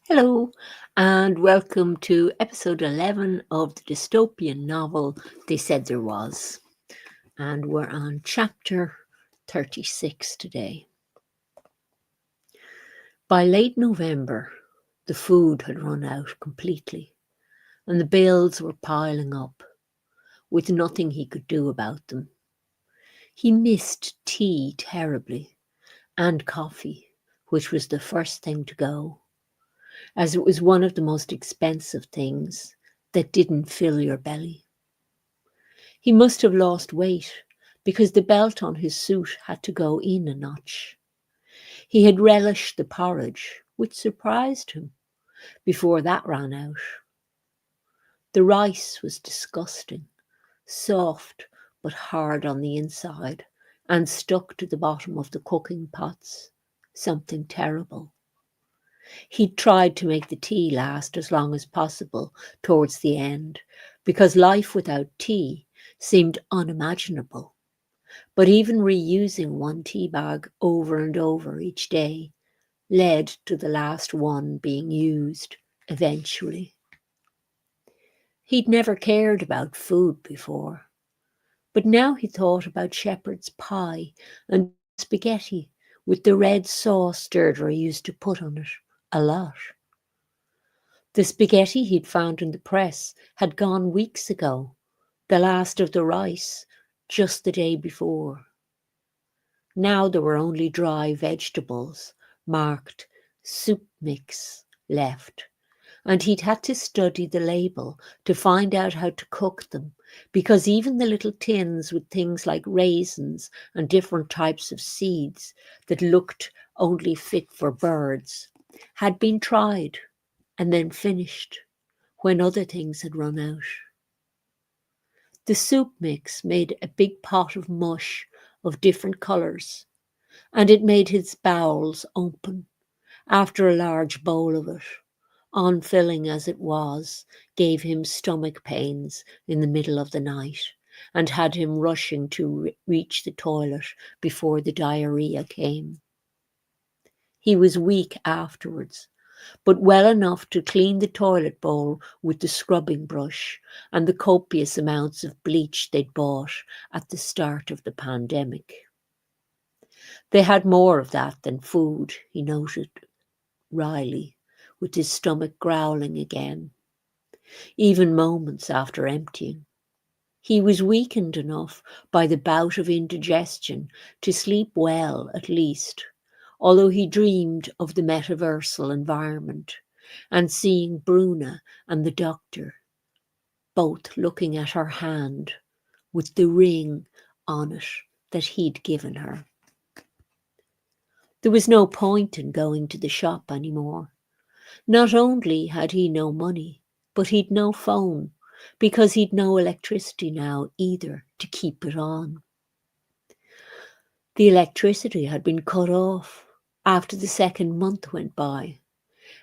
Hello, and welcome to episode 11 of the dystopian novel They Said There Was. And we're on chapter 36 today. By late November, the food had run out completely, and the bills were piling up, with nothing he could do about them. He missed tea terribly, and coffee, which was the first thing to go, as it was one of the most expensive things that didn't fill your belly. He must have lost weight because the belt on his suit had to go in a notch. He had relished the porridge, which surprised him, before that ran out. The rice was disgusting, soft but hard on the inside, and stuck to the bottom of the cooking pots. Something terrible. He'd tried to make the tea last as long as possible towards the end, because life without tea seemed unimaginable. But even reusing one tea bag over and over each day led to the last one being used eventually. He'd never cared about food before, but now he thought about shepherd's pie and spaghetti with the red sauce Deirdre used to put on it a lot. The spaghetti he'd found in the press had gone weeks ago, the last of the rice just the day before. Now there were only dry vegetables marked soup mix left, and he'd had to study the label to find out how to cook them, because even the little tins with things like raisins and different types of seeds that looked only fit for birds had been tried and then finished when other things had run out. The soup mix made a big pot of mush of different colours, and it made his bowels open after a large bowl of it. On-filling as it was, gave him stomach pains in the middle of the night and had him rushing to reach the toilet before the diarrhea came. He was weak afterwards, but well enough to clean the toilet bowl with the scrubbing brush and the copious amounts of bleach they'd bought at the start of the pandemic. They had more of that than food, he noted wryly, with his stomach growling again, even moments after emptying. He was weakened enough by the bout of indigestion to sleep well at least, although he dreamed of the metaversal environment and seeing Bruna and the doctor, both looking at her hand with the ring on it that he'd given her. There was no point in going to the shop anymore. Not only had he no money, but he'd no phone, because he'd no electricity now either to keep it on. The electricity had been cut off after the second month went by,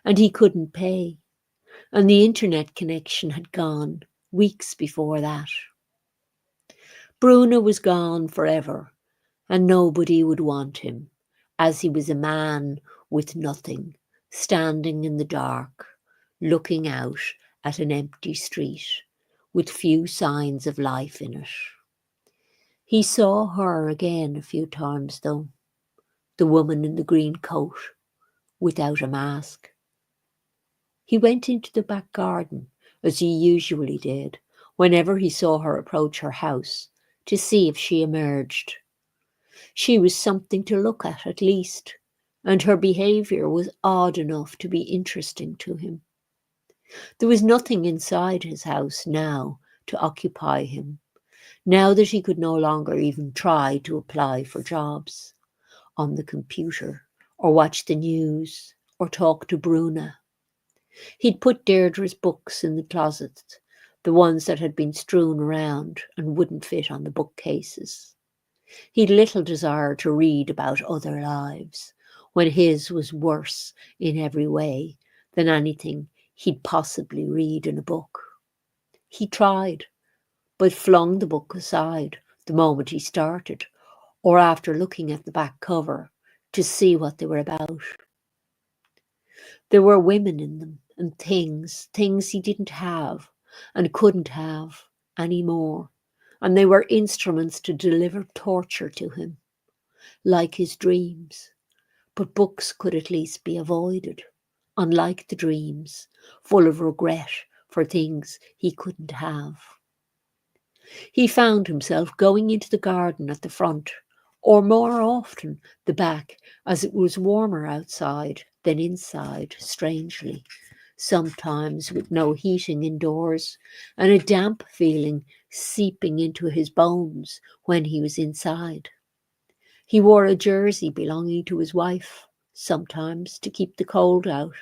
and he couldn't pay, and the internet connection had gone weeks before that. Bruna was gone forever, and nobody would want him, as he was a man with nothing, standing in the dark, looking out at an empty street with few signs of life in it. He saw her again a few times, though, the woman in the green coat, without a mask. He went into the back garden, as he usually did, whenever he saw her approach her house, to see if she emerged. She was something to look at least, and her behaviour was odd enough to be interesting to him. There was nothing inside his house now to occupy him, now that he could no longer even try to apply for jobs on the computer, or watch the news, or talk to Bruna. He'd put Deirdre's books in the closets, the ones that had been strewn around and wouldn't fit on the bookcases. He'd little desire to read about other lives, when his was worse in every way than anything he'd possibly read in a book. He tried, but flung the book aside the moment he started, or after looking at the back cover to see what they were about. There were women in them and things he didn't have and couldn't have any more, and they were instruments to deliver torture to him, like his dreams. But books could at least be avoided, unlike the dreams, full of regret for things he couldn't have. He found himself going into the garden at the front, or more often the back, as it was warmer outside than inside, strangely, sometimes with no heating indoors, and a damp feeling seeping into his bones when he was inside. He wore a jersey belonging to his wife, sometimes to keep the cold out,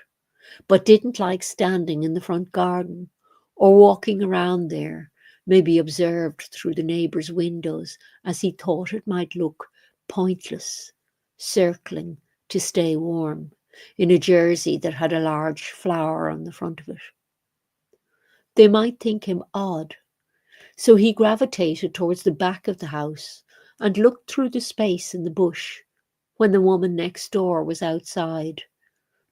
but didn't like standing in the front garden or walking around there, maybe observed through the neighbours' windows, as he thought it might look pointless, circling to stay warm, in a jersey that had a large flower on the front of it. They might think him odd, so he gravitated towards the back of the house and looked through the space in the bush when the woman next door was outside,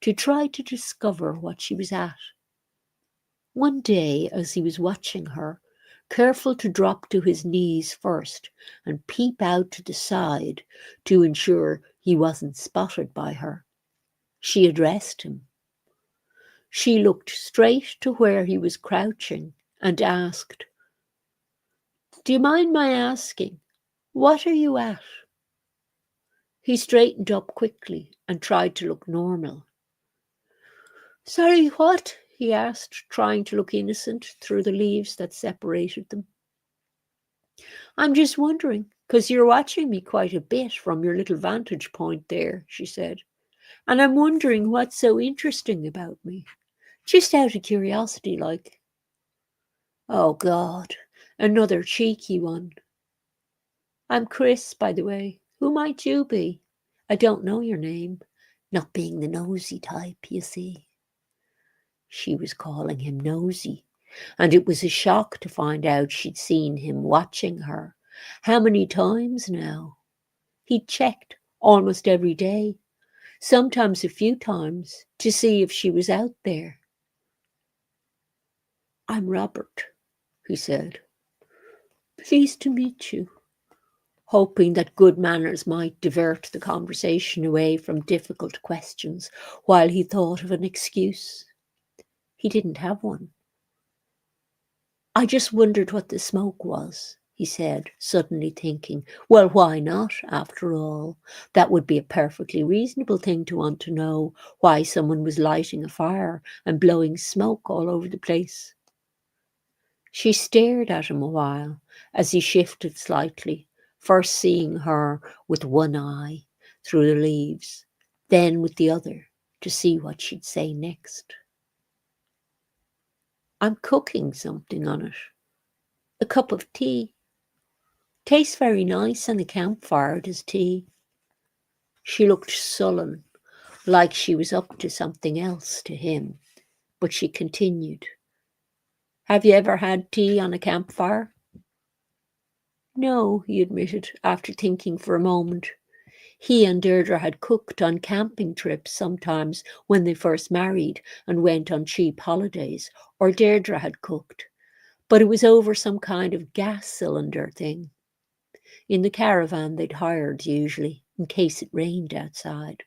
to try to discover what she was at. One day, as he was watching her, careful to drop to his knees first and peep out to the side to ensure he wasn't spotted by her, she addressed him. She looked straight to where he was crouching and asked, "Do you mind my asking, what are you at?" He straightened up quickly and tried to look normal. "Sorry, what?" he asked, trying to look innocent through the leaves that separated them. "I'm just wondering, because you're watching me quite a bit from your little vantage point there," she said. "And I'm wondering what's so interesting about me. Just out of curiosity, like." "Oh, God, another cheeky one." "I'm Chris, by the way. Who might you be? I don't know your name. Not being the nosy type, you see." She was calling him nosy, and it was a shock to find out she'd seen him watching her. How many times now? He'd checked almost every day, sometimes a few times, to see if she was out there. "I'm Robert," he said. "Pleased to meet you," hoping that good manners might divert the conversation away from difficult questions while he thought of an excuse. He didn't have one. "I just wondered what the smoke was," he said, suddenly thinking, well, why not, after all? That would be a perfectly reasonable thing to want to know, why someone was lighting a fire and blowing smoke all over the place. She stared at him a while as he shifted slightly, first seeing her with one eye through the leaves, then with the other to see what she'd say next. "I'm cooking something on it. A cup of tea. Tastes very nice on the campfire, does tea." She looked sullen, like she was up to something else to him, but she continued. "Have you ever had tea on a campfire?" "No," he admitted, after thinking for a moment. He and Deirdre had cooked on camping trips sometimes when they first married and went on cheap holidays, or Deirdre had cooked, but it was over some kind of gas cylinder thing. In the caravan they'd hired, usually, in case it rained outside.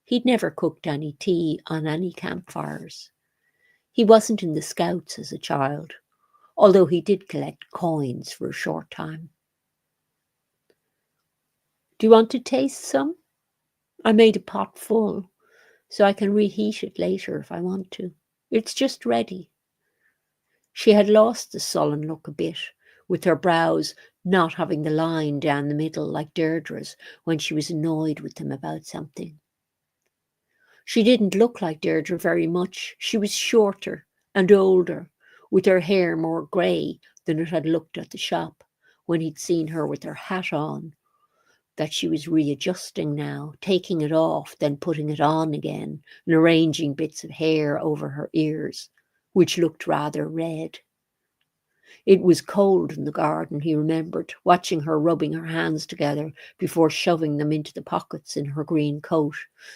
He'd never cooked any tea on any campfires. He wasn't in the Scouts as a child, although he did collect coins for a short time. "Do you want to taste some? I made a pot full, so I can reheat it later if I want to. It's just ready." She had lost the sullen look a bit, with her brows not having the line down the middle like Deirdre's when she was annoyed with him about something. She didn't look like Deirdre very much. She was shorter and older, with her hair more grey than it had looked at the shop when he'd seen her with her hat on, that she was readjusting now, taking it off, then putting it on again, and arranging bits of hair over her ears, which looked rather red. It was cold in the garden, he remembered, watching her rubbing her hands together before shoving them into the pockets in her green coat,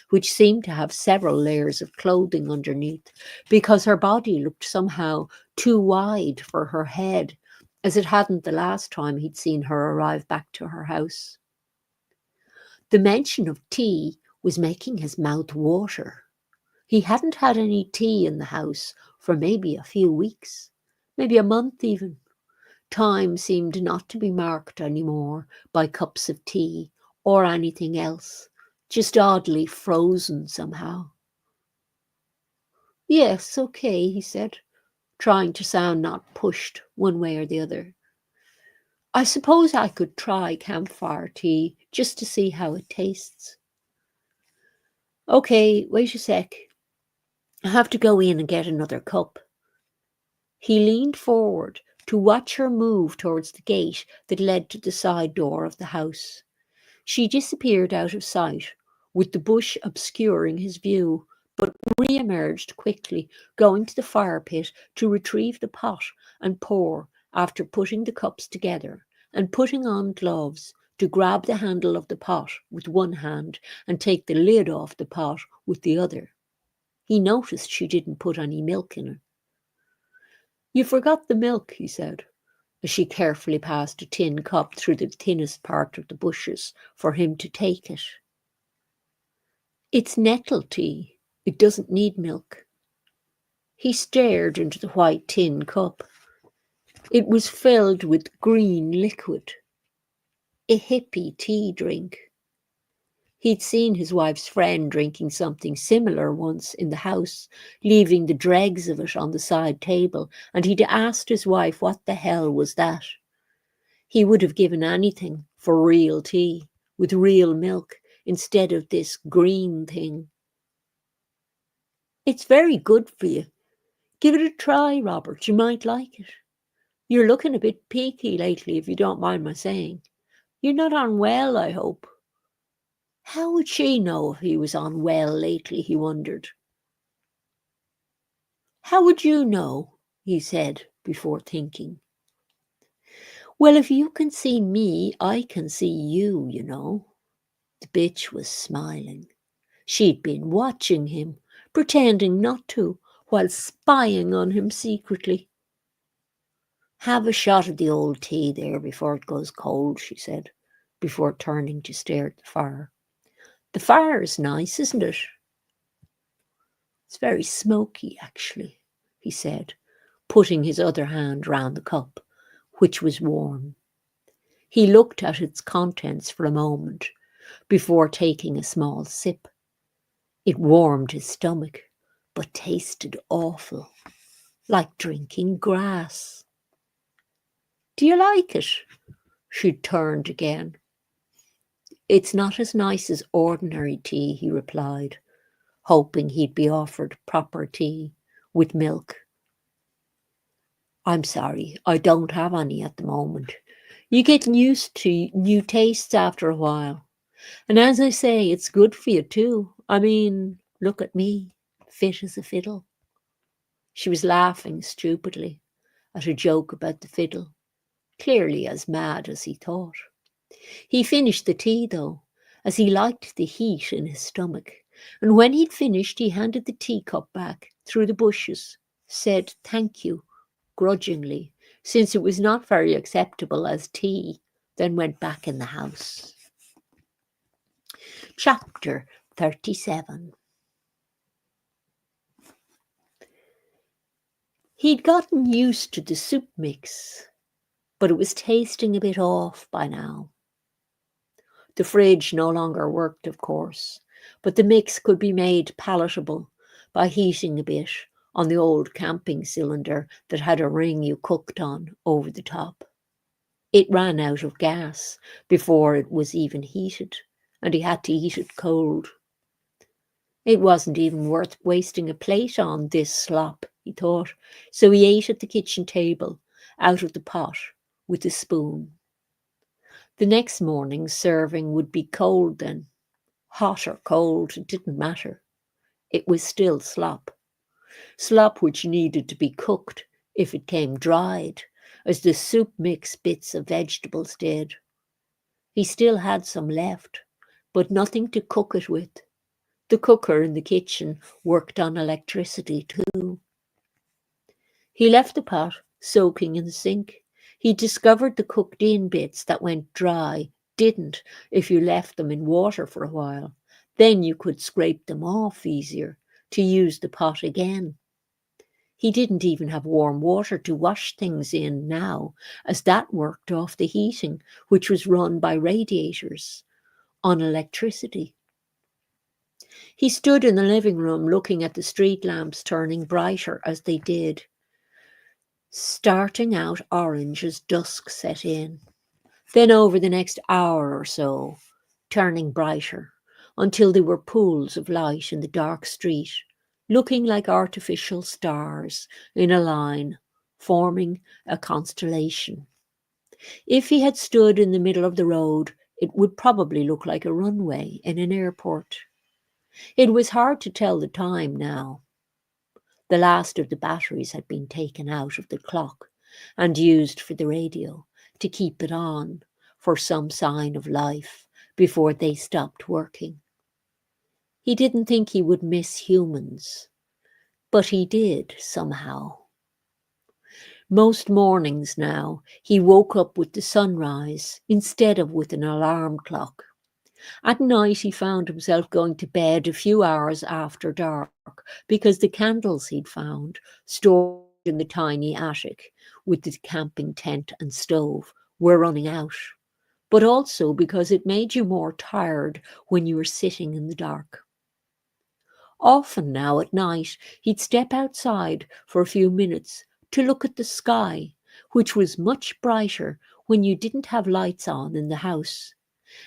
which seemed to have several layers of clothing underneath, because her body looked somehow too wide for her head, as it hadn't the last time he'd seen her arrive back to her house. The mention of tea was making his mouth water. He hadn't had any tea in the house for maybe a few weeks, maybe a month even. Time seemed not to be marked any more by cups of tea or anything else, just oddly frozen somehow. Yes, okay, he said, trying to sound not pushed one way or the other. I suppose I could try campfire tea just to see how it tastes. Okay, wait a sec. I have to go in and get another cup. He leaned forward to watch her move towards the gate that led to the side door of the house. She disappeared out of sight, with the bush obscuring his view, but re-emerged quickly, going to the fire pit to retrieve the pot and pour after putting the cups together, and putting on gloves to grab the handle of the pot with one hand and take the lid off the pot with the other. He noticed she didn't put any milk in it. You forgot the milk, he said, as she carefully passed a tin cup through the thinnest part of the bushes for him to take it. It's nettle tea. It doesn't need milk. He stared into the white tin cup. It was filled with green liquid. A hippie tea drink. He'd seen his wife's friend drinking something similar once in the house, leaving the dregs of it on the side table, and he'd asked his wife what the hell was that. He would have given anything for real tea, with real milk, instead of this green thing. It's very good for you. Give it a try, Robert. You might like it. You're looking a bit peaky lately, if you don't mind my saying. You're not on well, I hope. How would she know if he was on well lately, he wondered. How would you know, he said, before thinking. Well, if you can see me, I can see you, you know. The bitch was smiling. She'd been watching him, pretending not to, while spying on him secretly. Have a shot of the old tea there before it goes cold, she said, before turning to stare at the fire. The fire is nice, isn't it? It's very smoky, actually, he said, putting his other hand round the cup, which was warm. He looked at its contents for a moment before taking a small sip. It warmed his stomach, but tasted awful, like drinking grass. Do you like it? She turned again. It's not as nice as ordinary tea, he replied, hoping he'd be offered proper tea with milk. I'm sorry, I don't have any at the moment. You get used to new tastes after a while. And as I say, it's good for you too. I mean, look at me, fit as a fiddle. She was laughing stupidly at a joke about the fiddle, clearly as mad as he thought. He finished the tea, though, as he liked the heat in his stomach, and when he'd finished, he handed the teacup back through the bushes, said thank you grudgingly, since it was not very acceptable as tea, then went back in the house. Chapter 37. He'd gotten used to the soup mix, but it was tasting a bit off by now. The fridge no longer worked, of course, but the mix could be made palatable by heating a bit on the old camping cylinder that had a ring you cooked on over the top. It ran out of gas before it was even heated, and he had to eat it cold. It wasn't even worth wasting a plate on, this slop, he thought, so he ate at the kitchen table, out of the pot, with a spoon. The next morning serving would be cold then. Hot or cold, it didn't matter. It was still slop. Slop which needed to be cooked if it came dried, as the soup mix bits of vegetables did. He still had some left, but nothing to cook it with. The cooker in the kitchen worked on electricity too. He left the pot soaking in the sink. He discovered the cooked-in bits that went dry didn't if you left them in water for a while. Then you could scrape them off easier to use the pot again. He didn't even have warm water to wash things in now, as that worked off the heating, which was run by radiators on electricity. He stood in the living room looking at the street lamps turning brighter as they did, starting out orange as dusk set in. Then over the next hour or so, turning brighter, until they were pools of light in the dark street, looking like artificial stars in a line, forming a constellation. If he had stood in the middle of the road, it would probably look like a runway in an airport. It was hard to tell the time now. The last of the batteries had been taken out of the clock and used for the radio to keep it on for some sign of life before they stopped working. He didn't think he would miss humans, but he did somehow. Most mornings now he woke up with the sunrise instead of with an alarm clock. At night he found himself going to bed a few hours after dark because the candles he'd found, stored in the tiny attic with the camping tent and stove, were running out, but also because it made you more tired when you were sitting in the dark. Often now at night he'd step outside for a few minutes to look at the sky, which was much brighter when you didn't have lights on in the house.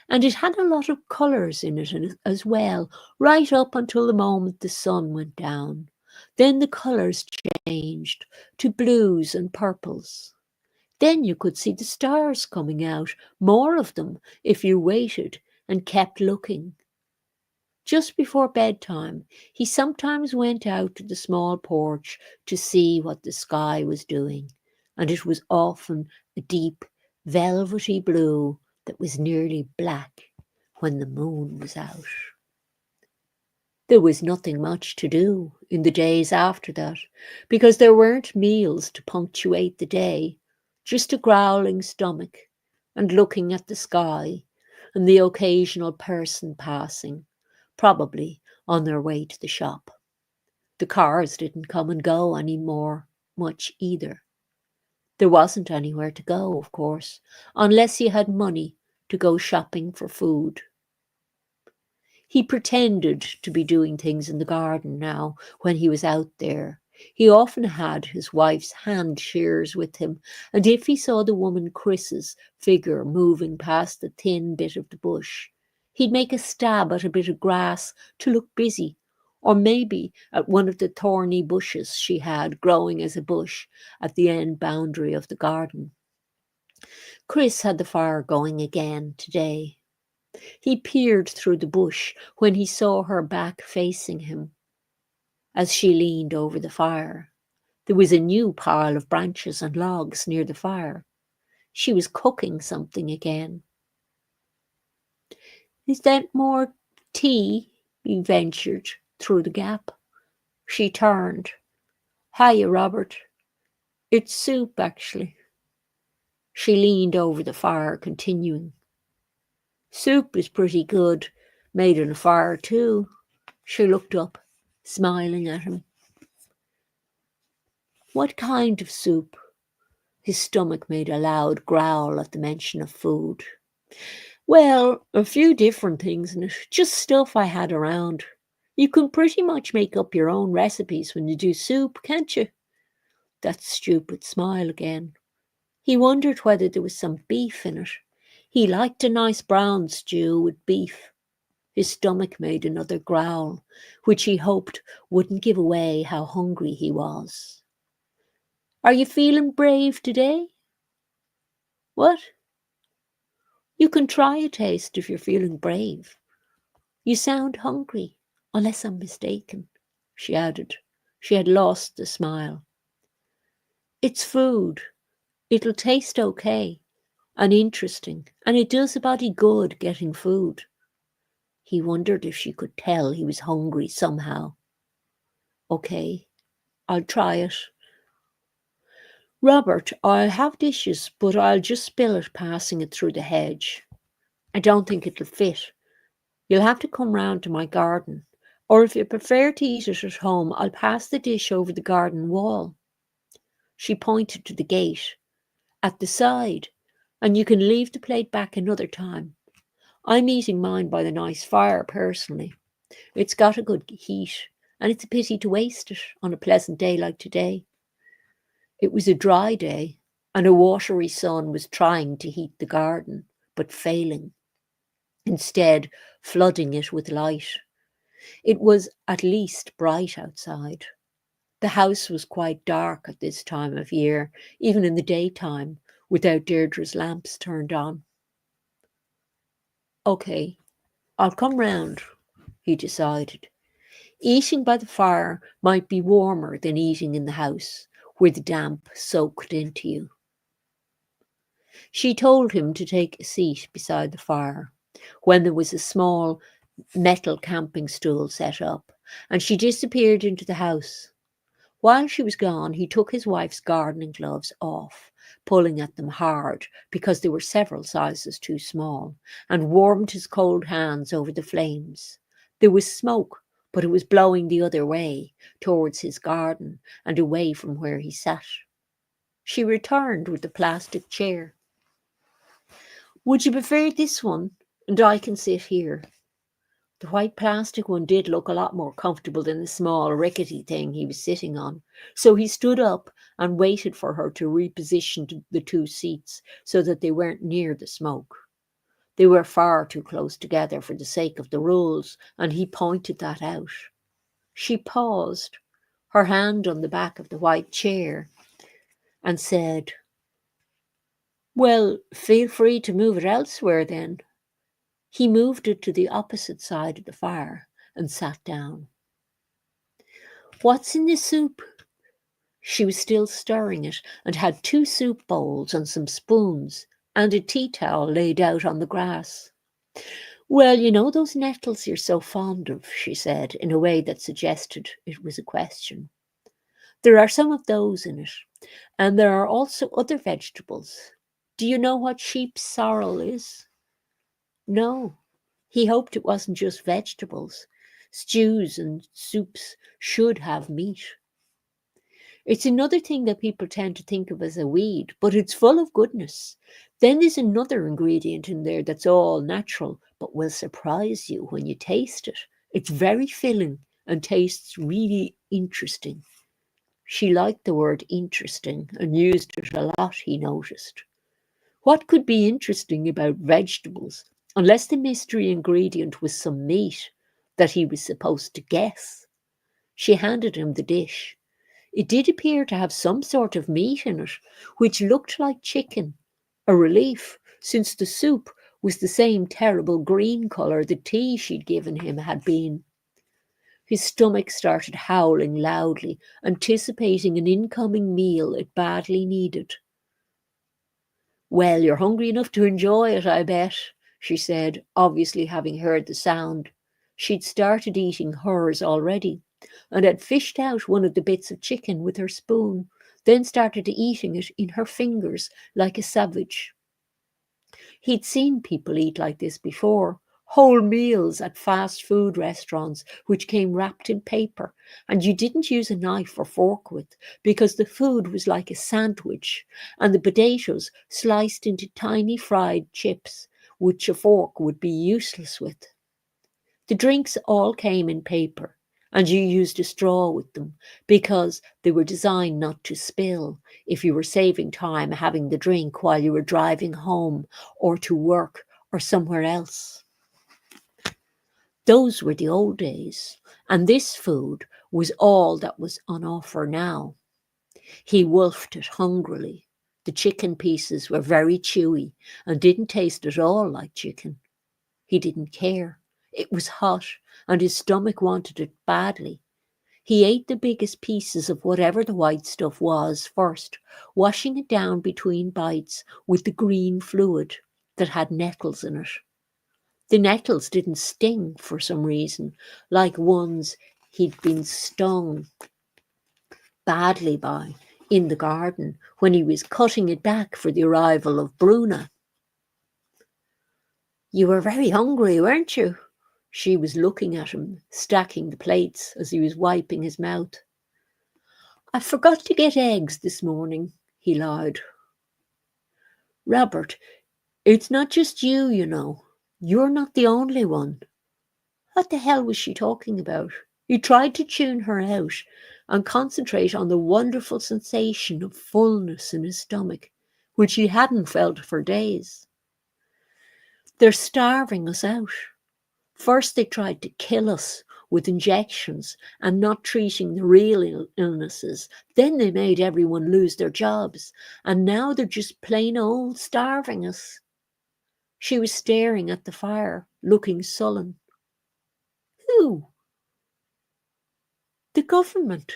And it had a lot of colours in it as well, right up until the moment the sun went down. Then the colours changed to blues and purples. Then you could see the stars coming out, more of them, if you waited and kept looking. Just before bedtime, he sometimes went out to the small porch to see what the sky was doing, and it was often a deep, velvety blue that was nearly black when the moon was out. There was nothing much to do in the days after that, because there weren't meals to punctuate the day, just a growling stomach and looking at the sky and the occasional person passing, probably on their way to the shop. The cars didn't come and go any more much either. There wasn't anywhere to go, of course, unless you had money to go shopping for food. He pretended to be doing things in the garden now when he was out there. He often had his wife's hand shears with him, and if he saw the woman Chris's figure moving past the thin bit of the bush, he'd make a stab at a bit of grass to look busy, or maybe at one of the thorny bushes she had growing as a bush at the end boundary of the garden. Chris had the fire going again today. He peered through the bush when he saw her back facing him as she leaned over the fire. There was a new pile of branches and logs near the fire. She was cooking something again. "Is that more tea?" he ventured through the gap. She turned. "Hiya, Robert. It's soup, actually." She leaned over the fire, continuing. "Soup is pretty good, made in a fire too." She looked up, smiling at him. "What kind of soup?" His stomach made a loud growl at the mention of food. "Well, a few different things in it, just stuff I had around. You can pretty much make up your own recipes when you do soup, can't you?" That stupid smile again. He wondered whether there was some beef in it. He liked a nice brown stew with beef. His stomach made another growl, which he hoped wouldn't give away how hungry he was. Are you feeling brave today? What? You can try a taste if you're feeling brave. You sound hungry, unless I'm mistaken, she added. She had lost the smile. It's food. It'll taste okay and interesting, and it does a body good getting food. He wondered if she could tell he was hungry somehow. Okay, I'll try it. Robert, I'll have dishes, but I'll just spill it passing it through the hedge. I don't think it'll fit. You'll have to come round to my garden, or if you prefer to eat it at home, I'll pass the dish over the garden wall. She pointed to the gate. At the side, and you can leave the plate back another time. I'm eating mine by the nice fire, personally. It's got a good heat, and it's a pity to waste it on a pleasant day like today. It was a dry day, and a watery sun was trying to heat the garden, but failing, instead flooding it with light. It was at least bright outside. The house was quite dark at this time of year, even in the daytime, without Deirdre's lamps turned on. Okay, I'll come round, he decided. Eating by the fire might be warmer than eating in the house, where the damp soaked into you. She told him to take a seat beside the fire, when there was a small metal camping stool set up, and she disappeared into the house. While she was gone, he took his wife's gardening gloves off, pulling at them hard because they were several sizes too small, and warmed his cold hands over the flames. There was smoke, but it was blowing the other way, towards his garden and away from where he sat. She returned with the plastic chair. Would you prefer this one? And I can sit here. The white plastic one did look a lot more comfortable than the small, rickety thing he was sitting on. So he stood up and waited for her to reposition the two seats so that they weren't near the smoke. They were far too close together for the sake of the rules, and he pointed that out. She paused, her hand on the back of the white chair, and said, Well, feel free to move it elsewhere then. He moved it to the opposite side of the fire and sat down. What's in the soup? She was still stirring it and had 2 soup bowls and some spoons and a tea towel laid out on the grass. Well, you know those nettles you're so fond of, she said, in a way that suggested it was a question. There are some of those in it, and there are also other vegetables. Do you know what sheep's sorrel is? No. He hoped it wasn't just vegetables. Stews and soups should have meat. It's another thing that people tend to think of as a weed, but it's full of goodness. Then there's another ingredient in there that's all natural, but will surprise you when you taste it. It's very filling and tastes really interesting. She liked the word interesting and used it a lot, he noticed. What could be interesting about vegetables, unless the mystery ingredient was some meat that he was supposed to guess? She handed him the dish. It did appear to have some sort of meat in it, which looked like chicken, a relief, since the soup was the same terrible green colour the tea she'd given him had been. His stomach started howling loudly, anticipating an incoming meal it badly needed. Well, you're hungry enough to enjoy it, I bet, she said, obviously having heard the sound. She'd started eating hers already, and had fished out one of the bits of chicken with her spoon, then started eating it in her fingers like a savage. He'd seen people eat like this before, whole meals at fast food restaurants which came wrapped in paper, and you didn't use a knife or fork with, because the food was like a sandwich, and the potatoes sliced into tiny fried chips, which a fork would be useless with. The drinks all came in paper, and you used a straw with them, because they were designed not to spill if you were saving time having the drink while you were driving home or to work or somewhere else. Those were the old days, and this food was all that was on offer now. He wolfed it hungrily. The chicken pieces were very chewy and didn't taste at all like chicken. He didn't care. It was hot, and his stomach wanted it badly. He ate the biggest pieces of whatever the white stuff was first, washing it down between bites with the green fluid that had nettles in it. The nettles didn't sting for some reason, like ones he'd been stung badly by in the garden when he was cutting it back for the arrival of Bruna. "You were very hungry, weren't you?" She was looking at him, stacking the plates as he was wiping his mouth. "I forgot to get eggs this morning," he lied. "Robert, it's not just you, you know. You're not the only one." What the hell was she talking about? He tried to tune her out and concentrate on the wonderful sensation of fullness in his stomach, which he hadn't felt for days. "They're starving us out. First they tried to kill us with injections and not treating the real illnesses. Then they made everyone lose their jobs. And now they're just plain old starving us." She was staring at the fire, looking sullen. "Who?" "The government."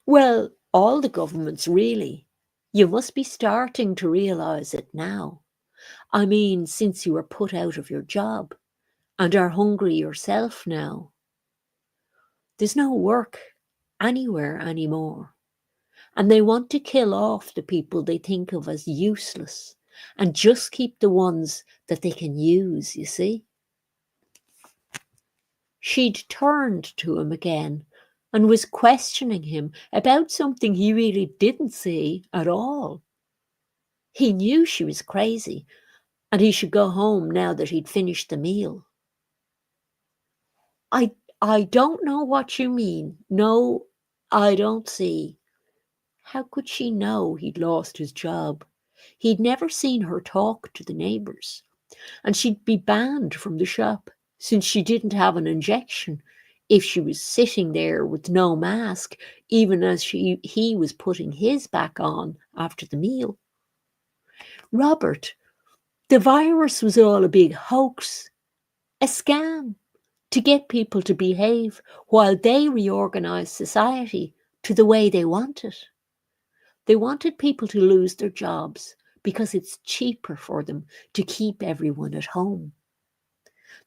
"Well, all the governments, really. You must be starting to realise it now. I mean, since you were put out of your job and are hungry yourself now. There's no work anywhere anymore. And they want to kill off the people they think of as useless and just keep the ones that they can use, you see." She'd turned to him again and was questioning him about something he really didn't see at all. He knew she was crazy and he should go home now that he'd finished the meal. I don't know what you mean. No, I don't see." How could she know he'd lost his job? He'd never seen her talk to the neighbours, and she'd be banned from the shop since she didn't have an injection if she was sitting there with no mask, even as he was putting his back on after the meal. "Robert, the virus was all a big hoax, a scam to get people to behave while they reorganised society to the way they wanted. They wanted people to lose their jobs because it's cheaper for them to keep everyone at home.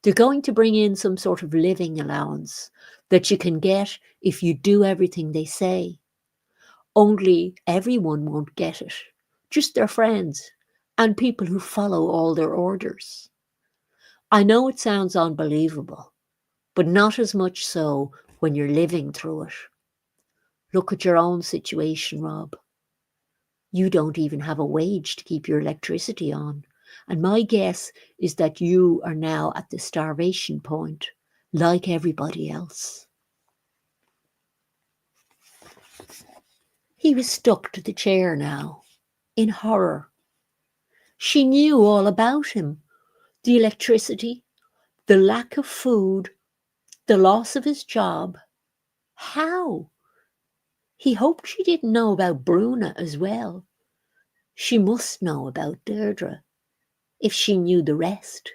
They're going to bring in some sort of living allowance that you can get if you do everything they say. Only everyone won't get it, just their friends and people who follow all their orders. I know it sounds unbelievable, but not as much so when you're living through it. Look at your own situation, Rob. You don't even have a wage to keep your electricity on. And my guess is that you are now at the starvation point, like everybody else." He was stuck to the chair now, in horror. She knew all about him. The electricity, the lack of food, the loss of his job. How? He hoped she didn't know about Bruna as well. She must know about Deirdre, if she knew the rest.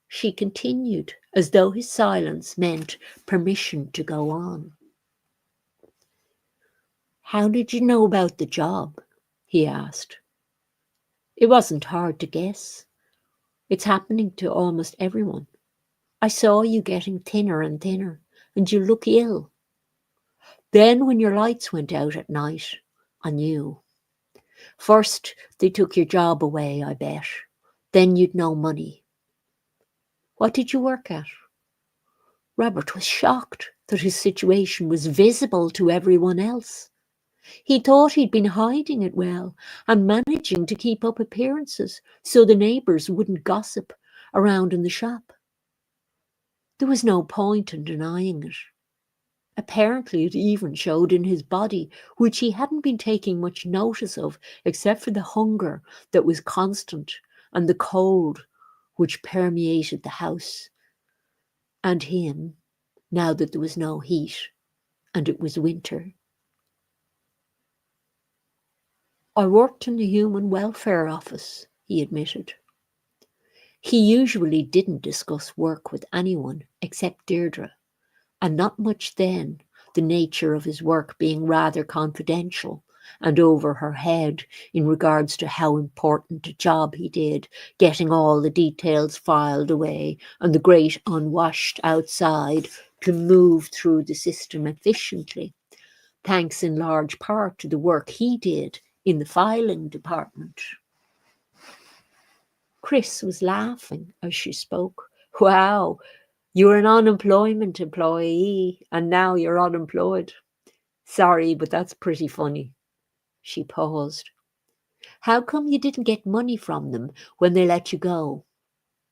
She continued, as though his silence meant permission to go on. "How did you know about the job?" he asked. "It wasn't hard to guess. It's happening to almost everyone. I saw you getting thinner and thinner, and you look ill. Then when your lights went out at night, I knew. First, they took your job away, I bet. Then you'd no money. What did you work at?" Robert was shocked that his situation was visible to everyone else. He thought he'd been hiding it well and managing to keep up appearances so the neighbours wouldn't gossip around in the shop. There was no point in denying it. Apparently it even showed in his body, which he hadn't been taking much notice of except for the hunger that was constant and the cold which permeated the house. and him, now that there was no heat and it was winter. I worked in the Human Welfare Office, he admitted. He usually didn't discuss work with anyone except Deirdre, and not much then, the nature of his work being rather confidential and over her head in regards to how important a job he did, getting all the details filed away and the grate unwashed outside to move through the system efficiently, thanks in large part to the work he did in the filing department. Chris was laughing as she spoke. Wow, you were an unemployment employee and now you're unemployed. Sorry, but that's pretty funny. She paused. How come you didn't get money from them when they let you go?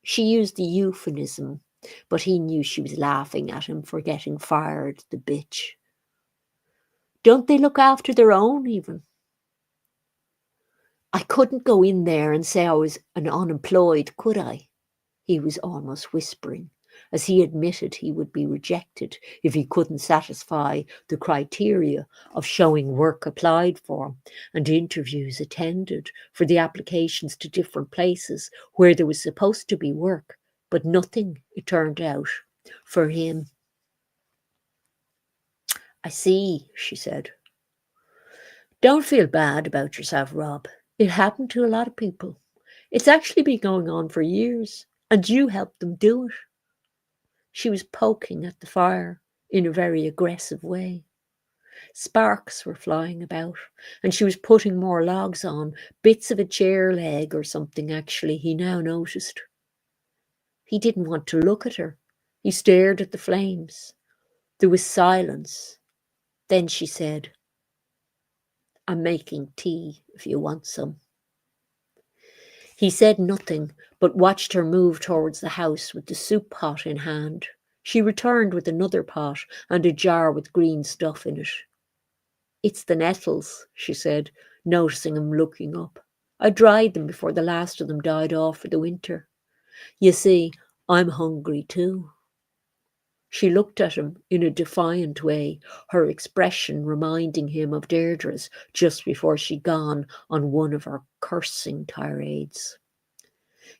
She used the euphemism, but he knew she was laughing at him for getting fired, the bitch. Don't they look after their own even? I couldn't go in there and say I was an unemployed, could I? He was almost whispering, as he admitted he would be rejected if he couldn't satisfy the criteria of showing work applied for and interviews attended for the applications to different places where there was supposed to be work, but nothing, it turned out, for him. I see, she said. Don't feel bad about yourself, Rob. It happened to a lot of people. It's actually been going on for years, and you helped them do it. She was poking at the fire in a very aggressive way. Sparks were flying about, and she was putting more logs on, bits of a chair leg or something, actually, he now noticed. He didn't want to look at her. He stared at the flames. There was silence. Then she said, I'm making tea if you want some. He said nothing, but watched her move towards the house with the soup pot in hand. She returned with another pot and a jar with green stuff in it. It's the nettles, she said, noticing him looking up. I dried them before the last of them died off for the winter. You see, I'm hungry too. She looked at him in a defiant way, her expression reminding him of Deirdre's just before she'd gone on one of her cursing tirades.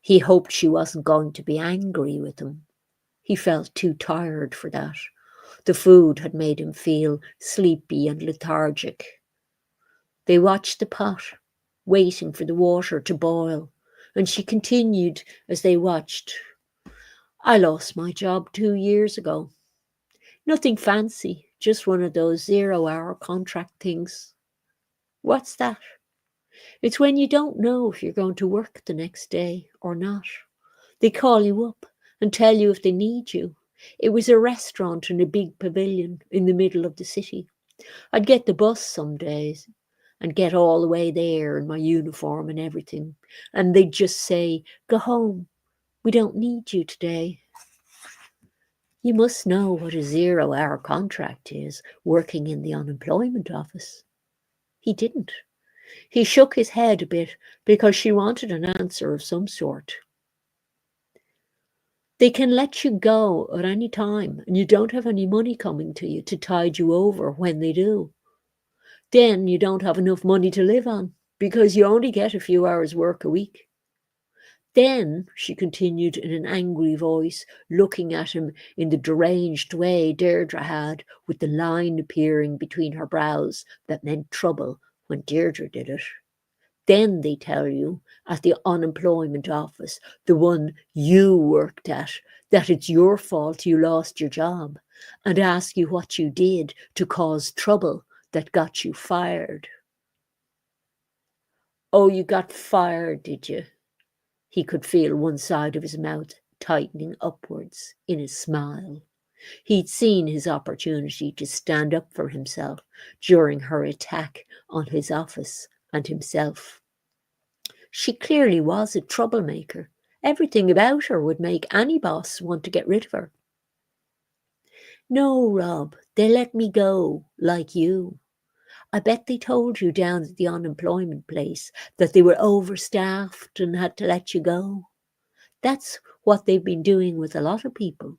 He hoped she wasn't going to be angry with him. He felt too tired for that. The food had made him feel sleepy and lethargic. They watched the pot, waiting for the water to boil, and she continued as they watched. I lost my job 2 years ago. Nothing fancy, just one of those 0-hour contract things. What's that? It's when you don't know if you're going to work the next day or not. They call you up and tell you if they need you. It was a restaurant in a big pavilion in the middle of the city. I'd get the bus some days and get all the way there in my uniform and everything. And they'd just say, go home. We don't need you today. You must know what a 0-hour contract is working in the unemployment office. He didn't. He shook his head a bit because she wanted an answer of some sort. They can let you go at any time and you don't have any money coming to you to tide you over when they do. Then you don't have enough money to live on because you only get a few hours work a week. Then, she continued in an angry voice, looking at him in the deranged way Deirdre had, with the line appearing between her brows that meant trouble when Deirdre did it. Then they tell you at the unemployment office, the one you worked at, that it's your fault you lost your job, and ask you what you did to cause trouble that got you fired. Oh, you got fired, did you? He could feel one side of his mouth tightening upwards in a smile. He'd seen his opportunity to stand up for himself during her attack on his office and himself. She clearly was a troublemaker. Everything about her would make any boss want to get rid of her. No, Rob, they let me go, like you. I bet they told you down at the unemployment place that they were overstaffed and had to let you go. That's what they've been doing with a lot of people.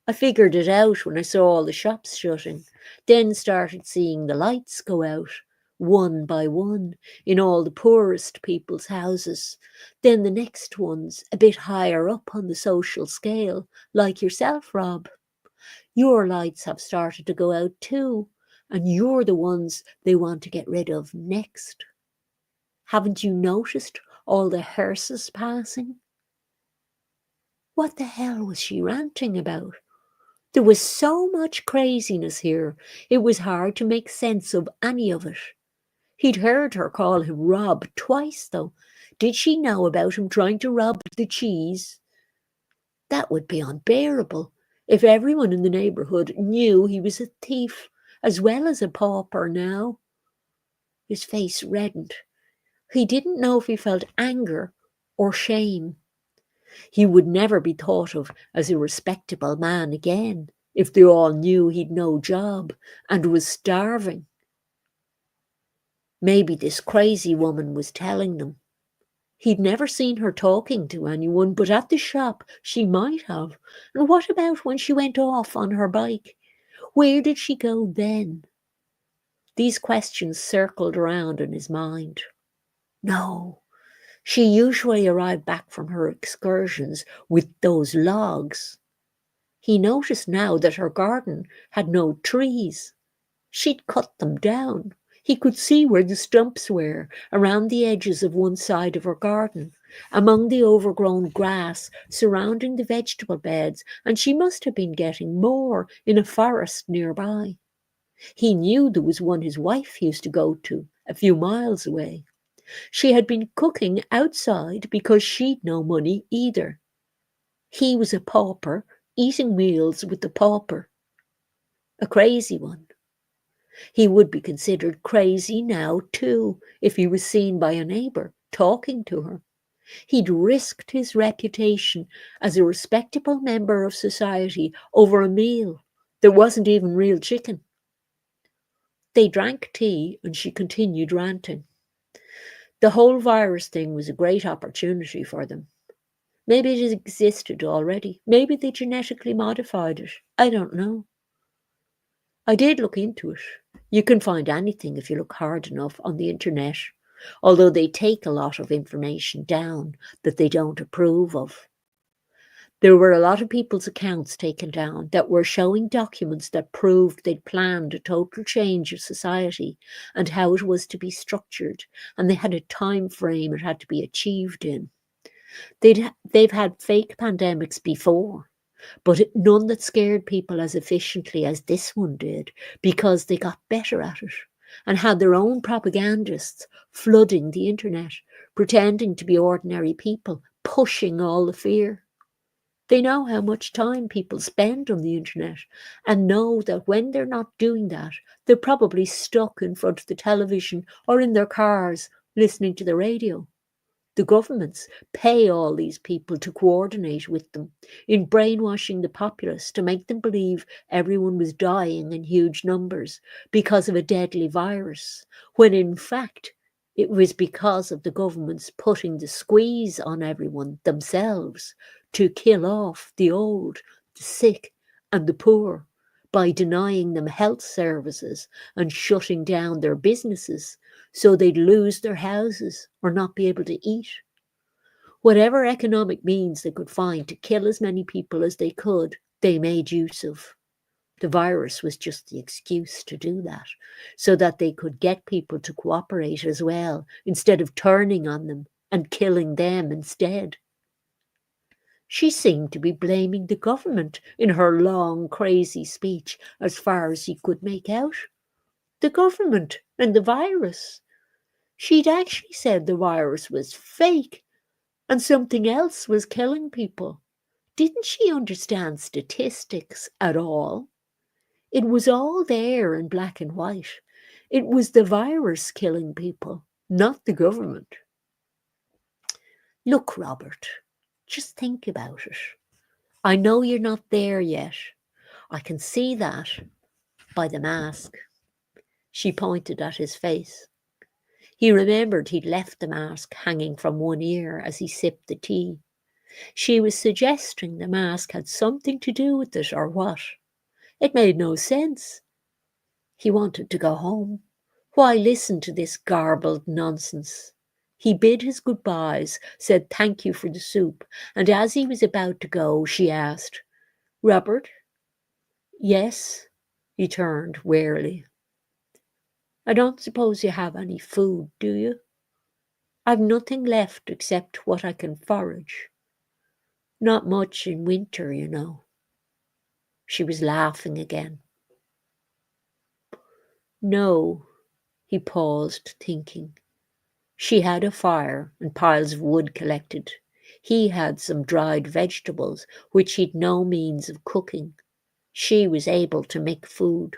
I figured it out when I saw all the shops shutting, then started seeing the lights go out, one by one, in all the poorest people's houses. Then the next ones, a bit higher up on the social scale, like yourself, Rob. Your lights have started to go out too, and you're the ones they want to get rid of next. Haven't you noticed all the hearses passing? What the hell was she ranting about? There was so much craziness here, it was hard to make sense of any of it. He'd heard her call him Rob twice, though. Did she know about him trying to rob the cheese? That would be unbearable if everyone in the neighbourhood knew he was a thief, as well as a pauper now. His face reddened. He didn't know if he felt anger or shame. He would never be thought of as a respectable man again if they all knew he'd no job and was starving. Maybe this crazy woman was telling them. He'd never seen her talking to anyone, but at the shop she might have. And what about when she went off on her bike? Where did she go then? These questions circled around in his mind. No, she usually arrived back from her excursions with those logs. He noticed now that her garden had no trees. She'd cut them down. He could see where the stumps were, around the edges of one side of her garden, among the overgrown grass surrounding the vegetable beds, and she must have been getting more in a forest nearby. He knew there was one his wife used to go to, a few miles away. She had been cooking outside because she'd no money either. He was a pauper, eating meals with the pauper. A crazy one. He would be considered crazy now, too, if he was seen by a neighbour talking to her. He'd risked his reputation as a respectable member of society over a meal that wasn't even real chicken. They drank tea and she continued ranting. The whole virus thing was a great opportunity for them. Maybe it existed already. Maybe they genetically modified it. I don't know. I did look into it. You can find anything if you look hard enough on the internet, although they take a lot of information down that they don't approve of. There were a lot of people's accounts taken down that were showing documents that proved they'd planned a total change of society and how it was to be structured, and they had a time frame it had to be achieved in. They've had fake pandemics before, but none that scared people as efficiently as this one did, because they got better at it and had their own propagandists flooding the internet, pretending to be ordinary people, pushing all the fear. They know how much time people spend on the internet and know that when they're not doing that, they're probably stuck in front of the television or in their cars listening to the radio. The governments pay all these people to coordinate with them in brainwashing the populace to make them believe everyone was dying in huge numbers because of a deadly virus, when in fact it was because of the governments putting the squeeze on everyone themselves to kill off the old, the sick, and the poor by denying them health services and shutting down their businesses so they'd lose their houses or not be able to eat. Whatever economic means they could find to kill as many people as they could, they made use of. The virus was just the excuse to do that, so that they could get people to cooperate as well, instead of turning on them and killing them instead. She seemed to be blaming the government in her long, crazy speech, as far as he could make out. The government and the virus. She'd actually said the virus was fake and something else was killing people. Didn't she understand statistics at all? It was all there in black and white. It was the virus killing people, not the government. Look, Robert, just think about it. I know you're not there yet. I can see that by the mask. She pointed at his face. He remembered he'd left the mask hanging from one ear as he sipped the tea. She was suggesting the mask had something to do with it or what. It made no sense. He wanted to go home. Why listen to this garbled nonsense? He bid his goodbyes, said thank you for the soup, and as he was about to go, she asked, Robert? Yes, he turned wearily. I don't suppose you have any food, do you? I've nothing left except what I can forage. Not much in winter, you know. She was laughing again. No, he paused, thinking. She had a fire and piles of wood collected. He had some dried vegetables, which he'd no means of cooking. She was able to make food.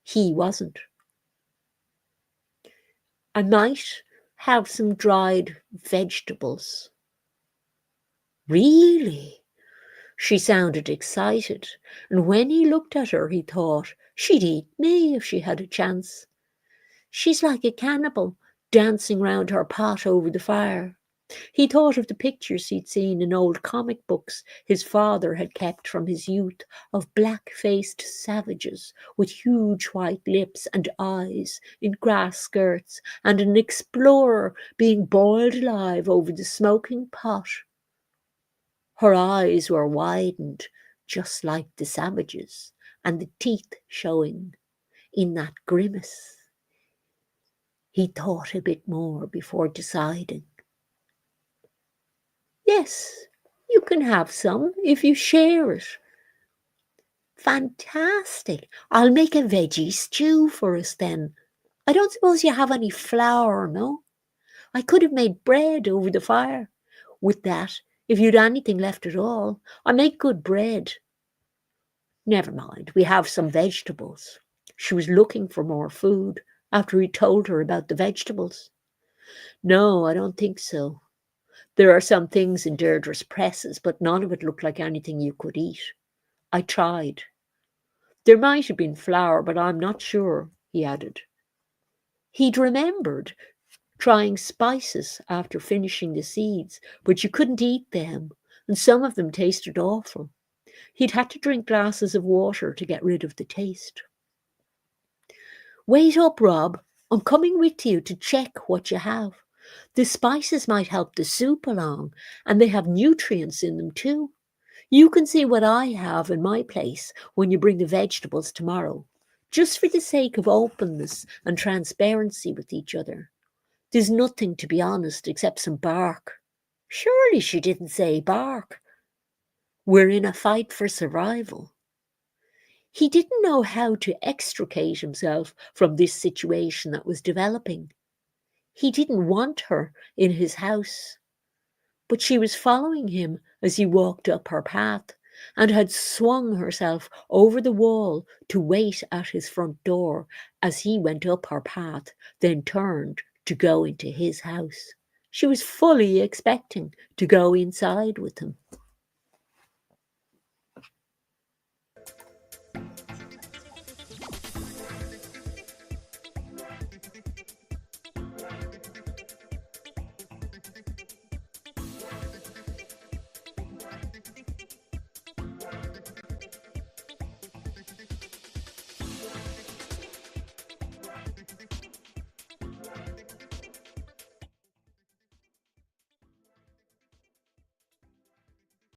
He wasn't. I might have some dried vegetables. Really? She sounded excited, and when he looked at her, he thought, she'd eat me if she had a chance. She's like a cannibal, dancing round her pot over the fire. He thought of the pictures he'd seen in old comic books his father had kept from his youth of black-faced savages with huge white lips and eyes in grass skirts, and an explorer being boiled alive over the smoking pot. Her eyes were widened, just like the savages, and the teeth showing in that grimace. He thought a bit more before deciding. Yes, you can have some if you share it. Fantastic. I'll make a veggie stew for us then. I don't suppose you have any flour, no? I could have made bread over the fire with that if you'd anything left at all. I make good bread. Never mind, we have some vegetables. She was looking for more food after he told her about the vegetables. No, I don't think so. There are some things in Deirdre's presses, but none of it looked like anything you could eat. I tried. There might have been flour, but I'm not sure, he added. He'd remembered trying spices after finishing the seeds, but you couldn't eat them, and some of them tasted awful. He'd had to drink glasses of water to get rid of the taste. Wait up, Rob. I'm coming with you to check what you have. The spices might help the soup along, and they have nutrients in them too. You can see what I have in my place when you bring the vegetables tomorrow, just for the sake of openness and transparency with each other. There's nothing, to be honest, except some bark. Surely she didn't say bark. We're in a fight for survival. He didn't know how to extricate himself from this situation that was developing. He didn't want her in his house, but she was following him as he walked up her path and had swung herself over the wall to wait at his front door as he went up her path, then turned to go into his house. She was fully expecting to go inside with him.